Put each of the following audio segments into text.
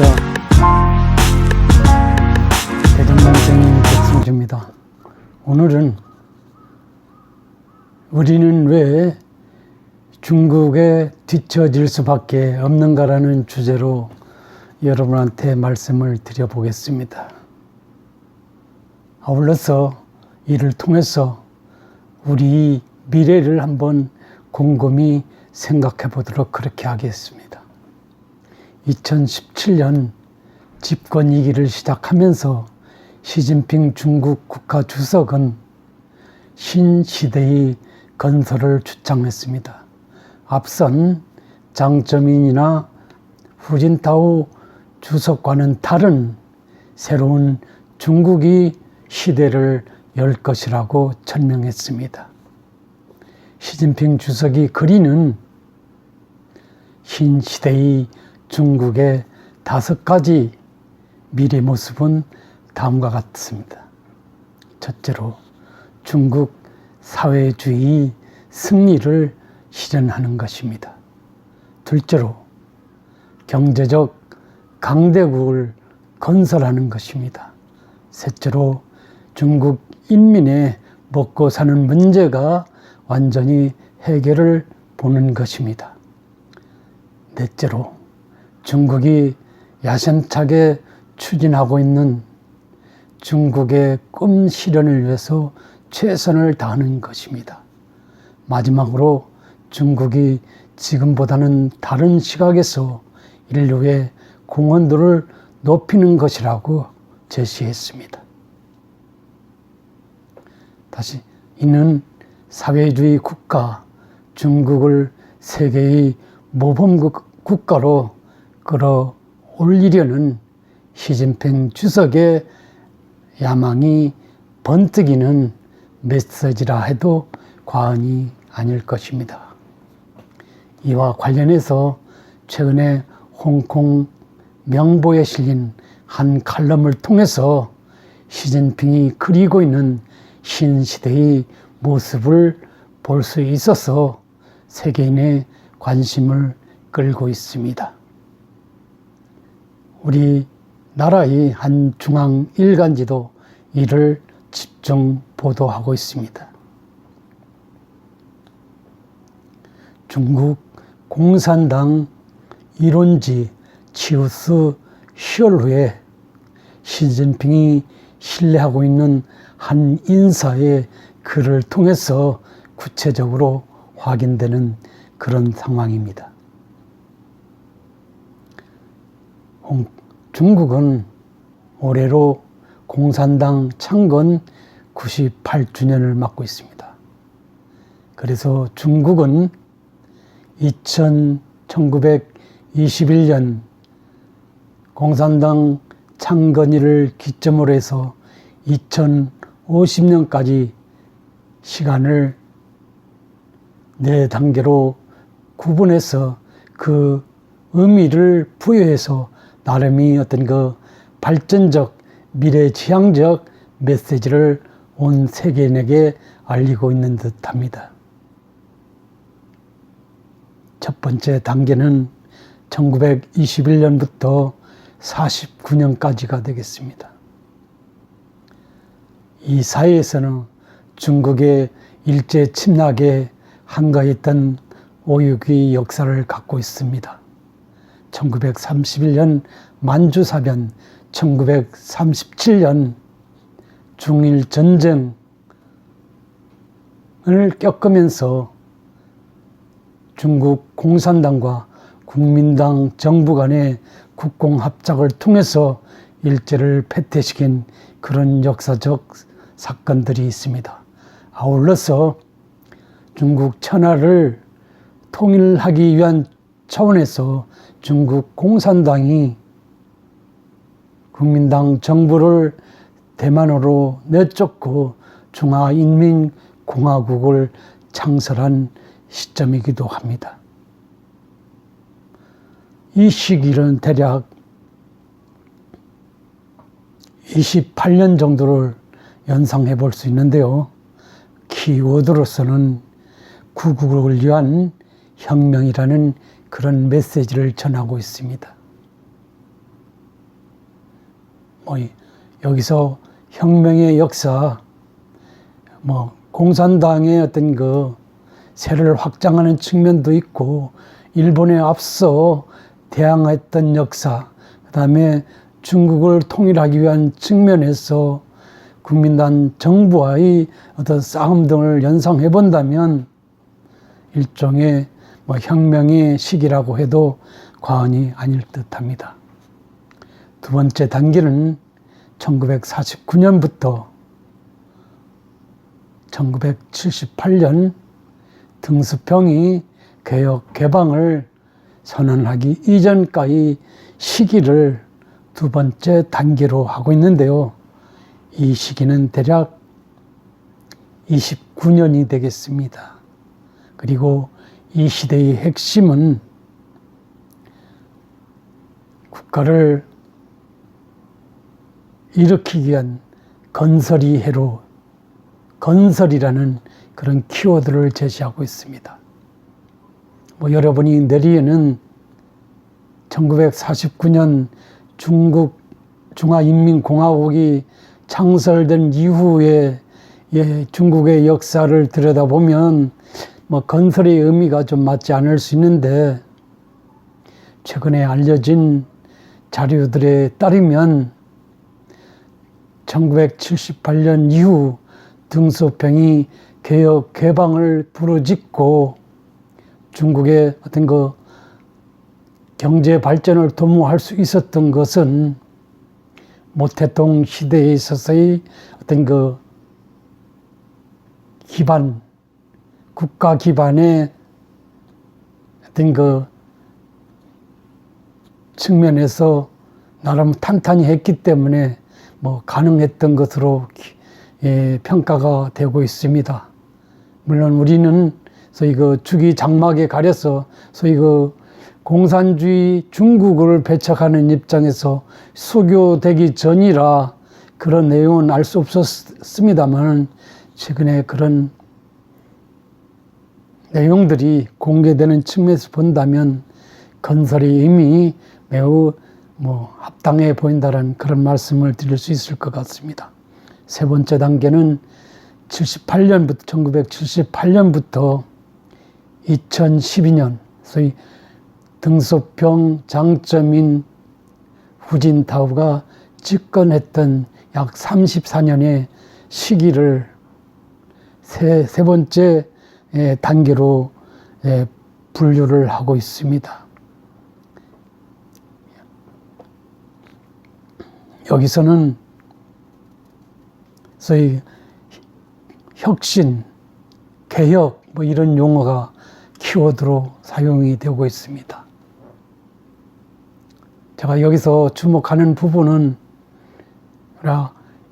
안녕하십니까. 대전농생인 백승주입니다. 오늘은 우리는 왜 중국에 뒤처질 수밖에 없는가라는 주제로 여러분한테 말씀을 드려보겠습니다. 아울러서 이를 통해서 우리 미래를 한번 곰곰이 생각해 보도록 그렇게 하겠습니다. 2017년 집권 2기를 시작하면서 시진핑 중국 국가주석은 신시대의 건설을 주장했습니다. 앞선 장쩌민이나 후진타오 주석과는 다른 새로운 중국이 시대를 열 것이라고 천명했습니다. 시진핑 주석이 그리는 신시대의 중국의 5가지 미래 모습은 다음과 같습니다. 첫째로 중국 사회주의 승리를 실현하는 것입니다. 둘째로 경제적 강대국을 건설하는 것입니다. 셋째로 중국 인민의 먹고 사는 문제가 완전히 해결을 보는 것입니다. 넷째로 중국이 야심차게 추진하고 있는 중국의 꿈 실현을 위해서 최선을 다하는 것입니다. 마지막으로 중국이 지금보다는 다른 시각에서 인류의 공헌도를 높이는 것이라고 제시했습니다. 다시 이는 사회주의 국가 중국을 세계의 모범 국가로 끌어올리려는 시진핑 주석의 야망이 번뜩이는 메시지라 해도 과언이 아닐 것입니다. 이와 관련해서 최근에 홍콩 명보에 실린 한 칼럼을 통해서 시진핑이 그리고 있는 신시대의 모습을 볼 수 있어서 세계인의 관심을 끌고 있습니다. 우리나라의 한 중앙 일간지도 이를 집중 보도하고 있습니다. 중국 공산당 이론지 치우스 시얼후에 시진핑이 신뢰하고 있는 한 인사의 글을 통해서 구체적으로 확인되는 그런 상황입니다. 중국은 올해로 공산당 창건 98주년을 맞고 있습니다. 그래서 중국은 1921년 공산당 창건일을 기점으로 해서 2050년까지 시간을 4단계로 구분해서 그 의미를 부여해서 나름의 어떤 그 발전적 미래지향적 메시지를 온 세계인에게 알리고 있는 듯합니다. 첫 번째 단계는 1921년부터 49년까지가 되겠습니다. 이 사이에서는 중국의 일제 침략에 한가했던 오육의 역사를 갖고 있습니다. 1931년 만주사변, 1937년 중일전쟁을 겪으면서 중국 공산당과 국민당 정부 간의 국공합작을 통해서 일제를 패퇴시킨 그런 역사적 사건들이 있습니다. 아울러서 중국 천하를 통일하기 위한 차원에서 중국 공산당이 국민당 정부를 대만으로 내쫓고 중화인민공화국을 창설한 시점이기도 합니다. 이 시기는 대략 28년 정도를 연상해 볼 수 있는데요. 키워드로서는 구국을 위한 혁명이라는 그런 메시지를 전하고 있습니다. 여기서 혁명의 역사, 공산당의 어떤 그 세를 확장하는 측면도 있고, 일본에 앞서 대항했던 역사, 그 다음에 중국을 통일하기 위한 측면에서 국민당 정부와의 어떤 싸움 등을 연상해 본다면 일종의 혁명의 시기라고 해도 과언이 아닐 듯합니다. 두 번째 단계는 1949년부터 1978년 등수평이 개혁 개방을 선언하기 이전까지 시기를 두 번째 단계로 하고 있는데요. 이 시기는 대략 29년이 되겠습니다. 그리고 이 시대의 핵심은 국가를 일으키기 위한 건설이 해로, 건설이라는 그런 키워드를 제시하고 있습니다. 여러분이 내리에는 1949년 중국 중화인민공화국이 창설된 이후에 중국의 역사를 들여다보면 건설의 의미가 좀 맞지 않을 수 있는데, 최근에 알려진 자료들에 따르면 1978년 이후 등소평이 개혁 개방을 부르짖고 중국의 어떤 그 경제 발전을 도모할 수 있었던 것은 모태동 시대에 있어서의 어떤 그 기반, 국가 기반의 어떤 그 측면에서 나름 탄탄히 했기 때문에 가능했던 것으로 평가가 되고 있습니다. 물론 우리는 소위 그 주기 장막에 가려서 소위 그 공산주의 중국을 배척하는 입장에서 수교되기 전이라 그런 내용은 알 수 없었습니다만, 최근에 그런 내용들이 공개되는 측면에서 본다면 건설이 이미 매우 합당해 보인다는 그런 말씀을 드릴 수 있을 것 같습니다. 세 번째 단계는 1978년부터 2012년, 소위 등소평 장점인 후진타오가 집권했던 약 34년의 시기를 세 번째 단계로 분류를 하고 있습니다. 여기서는 소위 혁신, 개혁 이런 용어가 키워드로 사용이 되고 있습니다. 제가 여기서 주목하는 부분은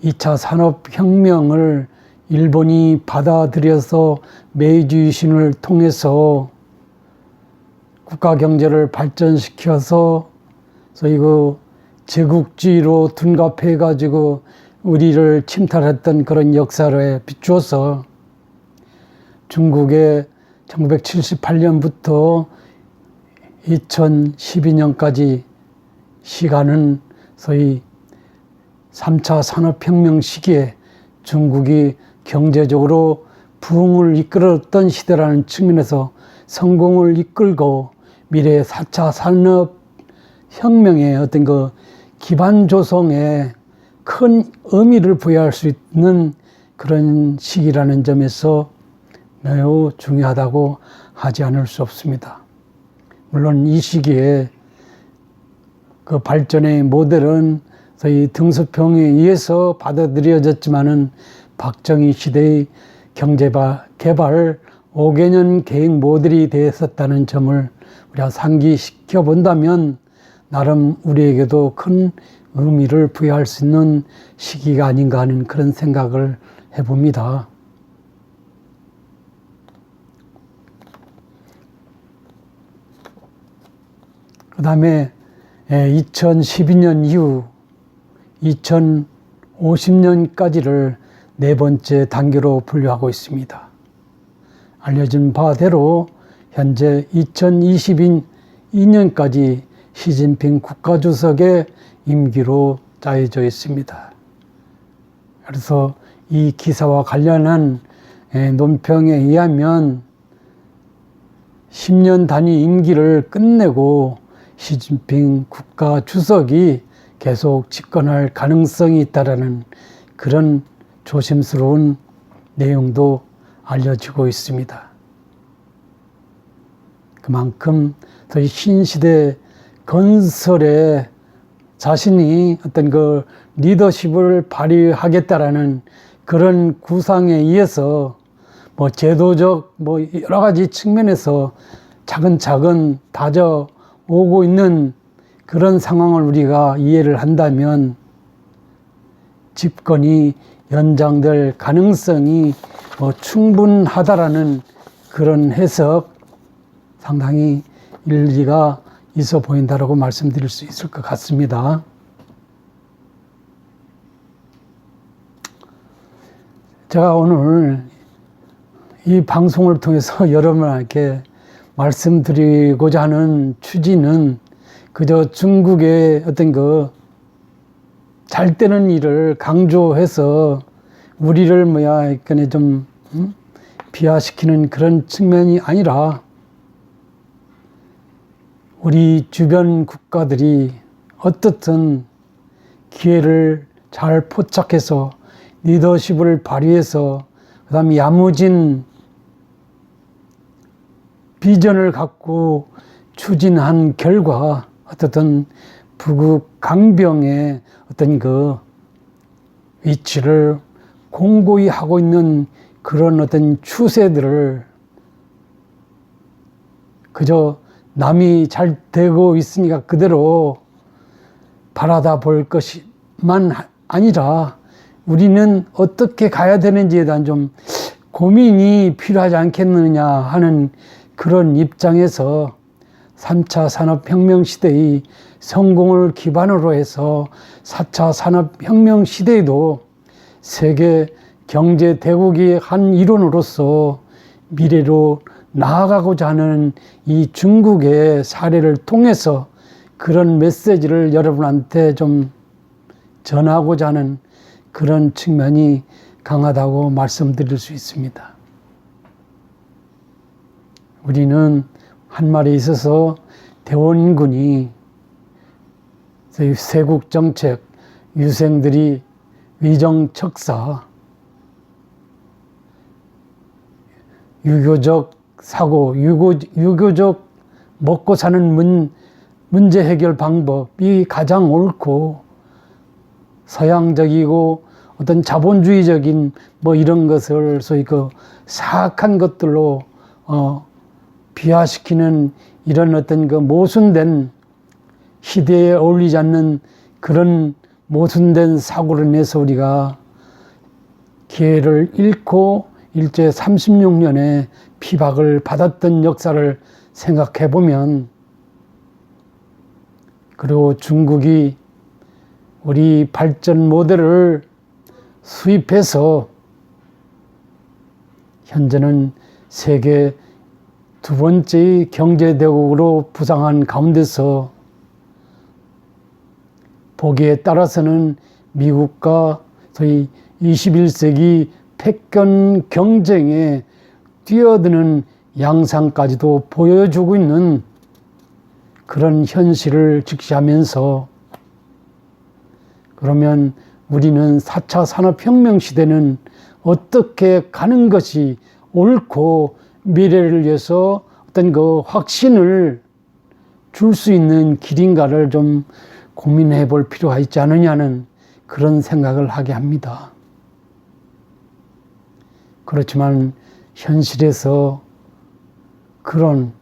2차 산업혁명을 일본이 받아들여서 메이지 유신을 통해서 국가 경제를 발전시켜서 소위 그 제국주의로 둔갑해가지고 우리를 침탈했던 그런 역사를 비추어서 중국의 1978년부터 2012년까지 시간은 소위 3차 산업혁명 시기에 중국이 경제적으로 부흥을 이끌었던 시대라는 측면에서 성공을 이끌고 미래의 4차 산업혁명의 어떤 그 기반 조성에 큰 의미를 부여할 수 있는 그런 시기라는 점에서 매우 중요하다고 하지 않을 수 없습니다. 물론 이 시기에 그 발전의 모델은 소위 등소평에 의해서 받아들여졌지만은 박정희 시대의 경제 개발 5개년 계획 모델이 되었었다는 점을 우리가 상기시켜 본다면 나름 우리에게도 큰 의미를 부여할 수 있는 시기가 아닌가 하는 그런 생각을 해봅니다. 그 다음에 2012년 이후 2050년까지를 네 번째 단계로 분류하고 있습니다. 알려진 바대로 현재 2022년까지 시진핑 국가주석의 임기로 짜여져 있습니다. 그래서 이 기사와 관련한 논평에 의하면 10년 단위 임기를 끝내고 시진핑 국가 주석이 계속 집권할 가능성이 있다라는 그런 조심스러운 내용도 알려지고 있습니다. 그만큼 더 신시대 건설에 자신이 어떤 그 리더십을 발휘하겠다라는 그런 구상에 의해서 뭐 제도적 뭐 여러 가지 측면에서 차근차근 다져오고 있는 그런 상황을 우리가 이해를 한다면 집권이 연장될 가능성이 뭐 충분하다라는 그런 해석 상당히 일리가 있어 보인다라고 말씀드릴 수 있을 것 같습니다. 제가 오늘 이 방송을 통해서 여러분에게 말씀드리고자 하는 취지는 그저 중국의 어떤 그 잘 되는 일을 강조해서 우리를 좀 비하시키는 그런 측면이 아니라 우리 주변 국가들이 어떻든 기회를 잘 포착해서 리더십을 발휘해서 그다음에 야무진 비전을 갖고 추진한 결과 어떻든 북극 강병의 어떤 그 위치를 공고히 하고 있는 그런 어떤 추세들을 그저 남이 잘 되고 있으니까 그대로 바라다 볼 것만 아니라 우리는 어떻게 가야 되는지에 대한 좀 고민이 필요하지 않겠느냐 하는 그런 입장에서 3차 산업혁명 시대의 성공을 기반으로 해서 4차 산업혁명 시대에도 세계 경제 대국의 한 일원으로서 미래로 나아가고자 하는 이 중국의 사례를 통해서 그런 메시지를 여러분한테 좀 전하고자 하는 그런 측면이 강하다고 말씀드릴 수 있습니다. 우리는 한 말에 있어서 대원군이 세국정책, 유생들이 위정척사, 유교적 사고, 유교적 먹고 사는 문제 해결 방법이 가장 옳고 서양적이고 어떤 자본주의적인 뭐 이런 것을 소위 그 사악한 것들로 비하시키는 이런 어떤 그 모순된 시대에 어울리지 않는 그런 모순된 사고를 내서 우리가 기회를 잃고 일제 36년의 피박을 받았던 역사를 생각해 보면, 그리고 중국이 우리 발전 모델을 수입해서 현재는 세계 두 번째의 경제대국으로 부상한 가운데서 보기에 따라서는 미국과 소위 21세기 패권 경쟁에 뛰어드는 양상까지도 보여주고 있는 그런 현실을 직시하면서, 그러면 우리는 4차 산업혁명 시대는 어떻게 가는 것이 옳고 미래를 위해서 어떤 그 확신을 줄 수 있는 길인가를 좀 고민해 볼 필요가 있지 않느냐는 그런 생각을 하게 합니다. 그렇지만 현실에서 그런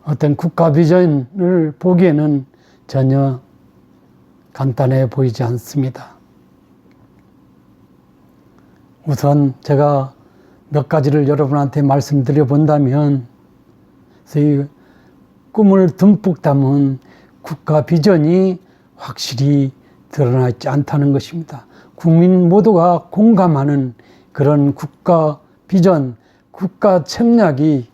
어떤 국가 비전을 보기에는 전혀 간단해 보이지 않습니다. 우선 제가 몇 가지를 여러분한테 말씀드려 본다면, 이 꿈을 듬뿍 담은 국가 비전이 확실히 드러나 있지 않다는 것입니다. 국민 모두가 공감하는 그런 국가 비전, 국가 책략이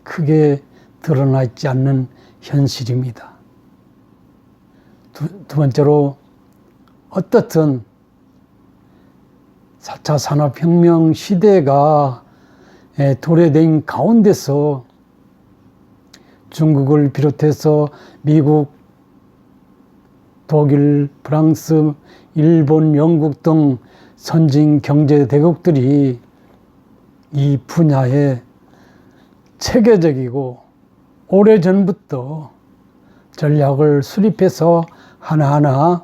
크게 드러나 있지 않는 현실입니다. 두 번째로 어떻든 4차 산업혁명 시대가 도래된 가운데서 중국을 비롯해서 미국, 독일, 프랑스, 일본, 영국 등 선진 경제 대국들이 이 분야에 체계적이고 오래전부터 전략을 수립해서 하나하나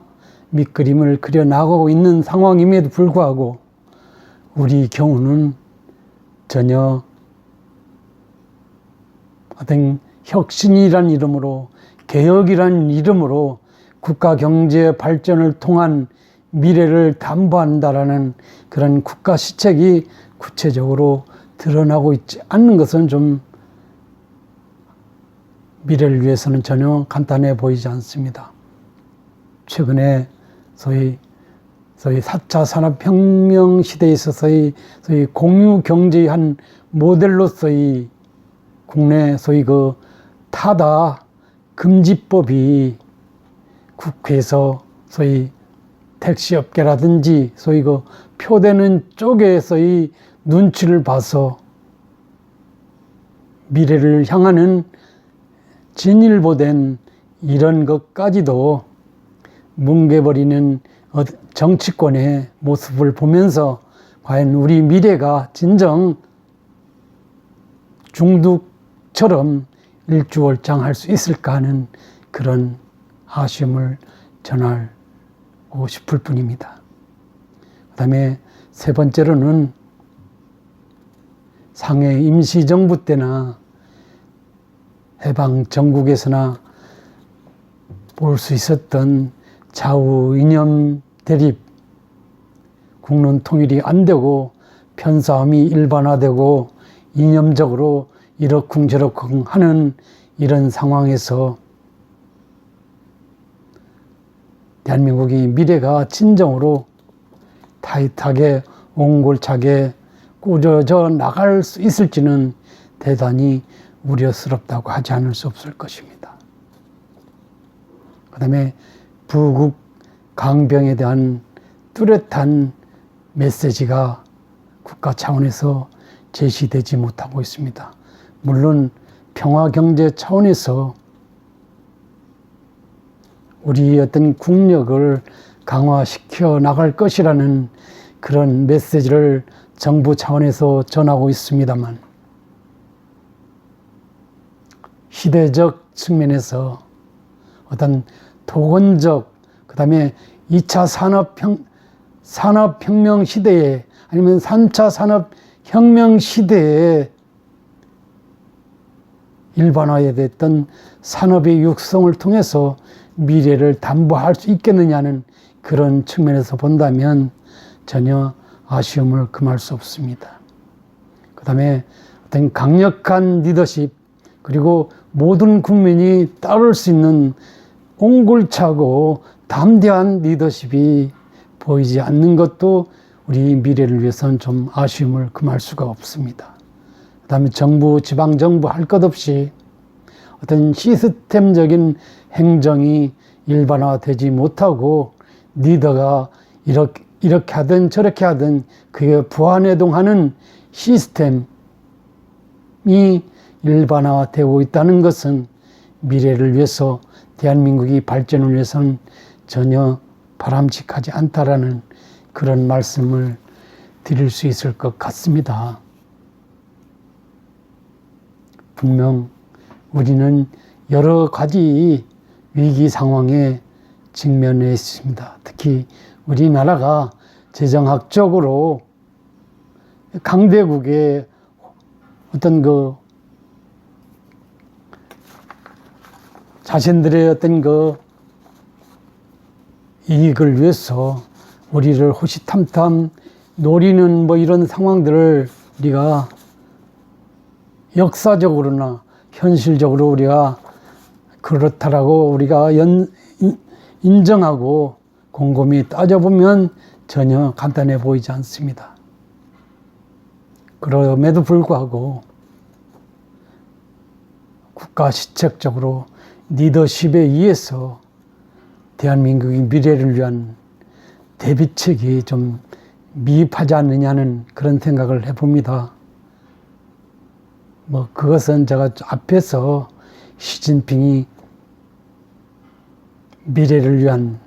밑그림을 그려나가고 있는 상황임에도 불구하고 우리 경우는 전혀 어떤 혁신이란 이름으로 개혁이란 이름으로 국가 경제 발전을 통한 미래를 담보한다라는 그런 국가 시책이 구체적으로 드러나고 있지 않는 것은 좀 미래를 위해서는 전혀 간단해 보이지 않습니다. 최근에 소위 4차 산업혁명 시대에 있어서의 소위 공유경제의 한 모델로서의 국내 소위 그 타다 금지법이 국회에서 소위 택시업계라든지 소위 그 표되는 쪽에서의 눈치를 봐서 미래를 향하는 진일보된 이런 것까지도 뭉개버리는 정치권의 모습을 보면서 과연 우리 미래가 진정 중국처럼 일주월장할 수 있을까 하는 그런 아쉬움을 전하고 싶을 뿐입니다. 그 다음에 세 번째로는 상해 임시정부 때나 해방 전국에서나 볼 수 있었던 좌우 이념 대립, 국론 통일이 안 되고 편싸움이 일반화되고 이념적으로 이러쿵저러쿵 하는 이런 상황에서 대한민국이 미래가 진정으로 타이트하게 옹골차게 꾸려져 나갈 수 있을지는 대단히 우려스럽다고 하지 않을 수 없을 것입니다. 그 다음에 부국 강병에 대한 뚜렷한 메시지가 국가 차원에서 제시되지 못하고 있습니다. 물론 평화경제 차원에서 우리의 어떤 국력을 강화시켜 나갈 것이라는 그런 메시지를 정부 차원에서 전하고 있습니다만 시대적 측면에서 어떤 도건적 그 다음에 2차 산업혁명 시대에 아니면 3차 산업혁명 시대에 일반화됐던 산업의 육성을 통해서 미래를 담보할 수 있겠느냐는 그런 측면에서 본다면 전혀 아쉬움을 금할 수 없습니다. 그 다음에 어떤 강력한 리더십 그리고 모든 국민이 따를 수 있는 옹골차고 담대한 리더십이 보이지 않는 것도 우리 미래를 위해서는 좀 아쉬움을 금할 수가 없습니다. 그 다음에 정부, 지방정부 할 것 없이 어떤 시스템적인 행정이 일반화되지 못하고 리더가 이렇게 하든 저렇게 하든 그게 부안해동하는 시스템이 일반화되고 있다는 것은 미래를 위해서 대한민국이 발전을 위해서는 전혀 바람직하지 않다라는 그런 말씀을 드릴 수 있을 것 같습니다. 분명 우리는 여러 가지 위기 상황에 직면해 있습니다. 특히 우리나라가 재정학적으로 강대국의 어떤 그 자신들의 어떤 그 이익을 위해서 우리를 호시탐탐 노리는 뭐 이런 상황들을 우리가 역사적으로나 현실적으로 우리가 그렇다라고 우리가 인정하고 곰곰이 따져보면 전혀 간단해 보이지 않습니다. 그럼에도 불구하고 국가 시책적으로 리더십에 의해서 대한민국의 미래를 위한 대비책이 좀 미흡하지 않느냐는 그런 생각을 해봅니다. 뭐 그것은 제가 앞에서 시진핑이 미래를 위한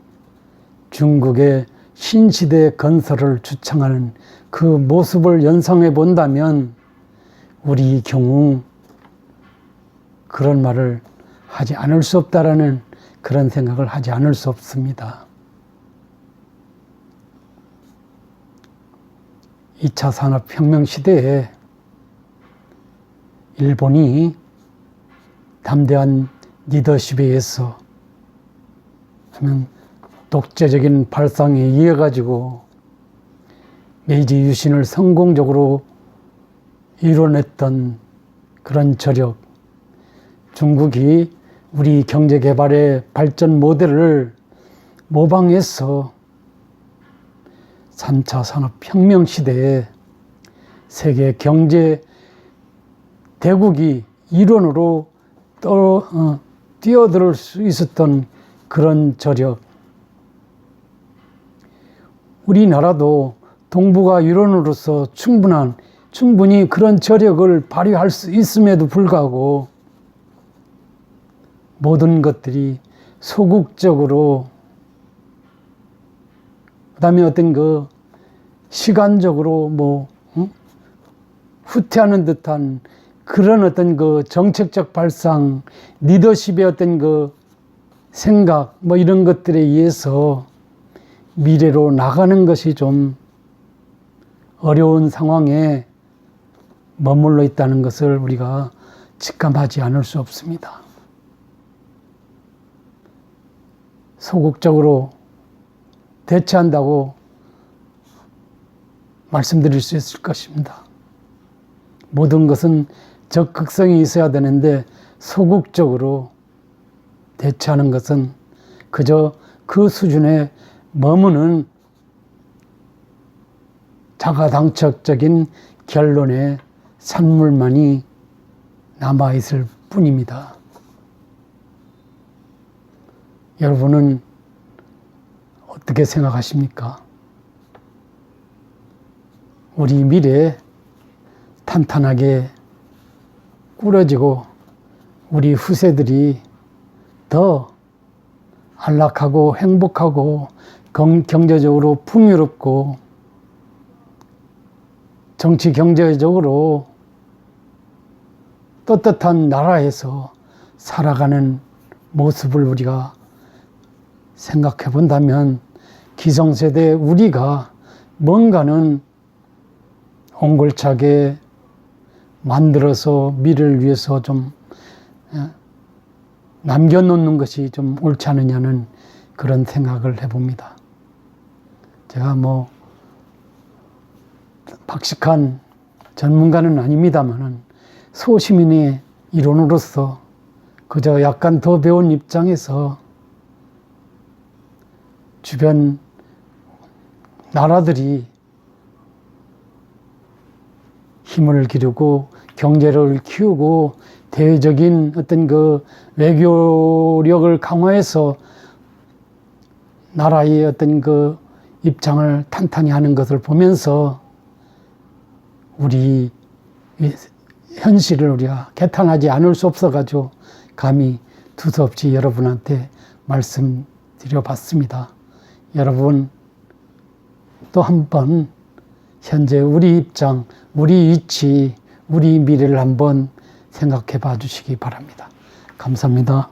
중국의 신시대 건설을 주창하는 그 모습을 연상해 본다면 우리 경우 그런 말을 하지 않을 수 없다라는 그런 생각을 하지 않을 수 없습니다. 2차 산업혁명 시대에 일본이 담대한 리더십에 의해서 하면 독재적인 발상에 의해 가지고 메이지 유신을 성공적으로 이뤄냈던 그런 저력, 중국이 우리 경제개발의 발전 모델을 모방해서 3차 산업혁명 시대에 세계 경제 대국이 일원으로 뛰어들 수 있었던 그런 저력, 우리나라도 동북아 일원으로서 충분히 그런 저력을 발휘할 수 있음에도 불구하고 모든 것들이 소극적으로, 그 다음에 어떤 그 시간적으로 후퇴하는 듯한 그런 어떤 그 정책적 발상, 리더십의 어떤 그 생각, 이런 것들에 의해서 미래로 나가는 것이 좀 어려운 상황에 머물러 있다는 것을 우리가 직감하지 않을 수 없습니다. 소극적으로 대처한다고 말씀드릴 수 있을 것입니다. 모든 것은 적극성이 있어야 되는데 소극적으로 대처하는 것은 그저 그 수준에 머무는 자가당착적인 결론의 산물만이 남아있을 뿐입니다. 여러분은 어떻게 생각하십니까? 우리 미래 탄탄하게 꾸려지고 우리 후세들이 더 안락하고 행복하고 경제적으로 풍요롭고 정치 경제적으로 떳떳한 나라에서 살아가는 모습을 우리가 생각해 본다면 기성세대 우리가 뭔가는 옹골차게 만들어서 미래를 위해서 좀 남겨놓는 것이 좀 옳지 않느냐는 그런 생각을 해봅니다. 제가 박식한 전문가는 아닙니다만은 소시민의 일원으로서 그저 약간 더 배운 입장에서 주변 나라들이 힘을 기르고 경제를 키우고 대외적인 어떤 그 외교력을 강화해서 나라의 어떤 그 입장을 탄탄히 하는 것을 보면서 우리 현실을 우리가 개탄하지 않을 수 없어가지고 감히 두서없이 여러분한테 말씀드려 봤습니다. 여러분 또 한번 현재 우리 입장, 우리 위치, 우리 미래를 한번 생각해 봐 주시기 바랍니다. 감사합니다.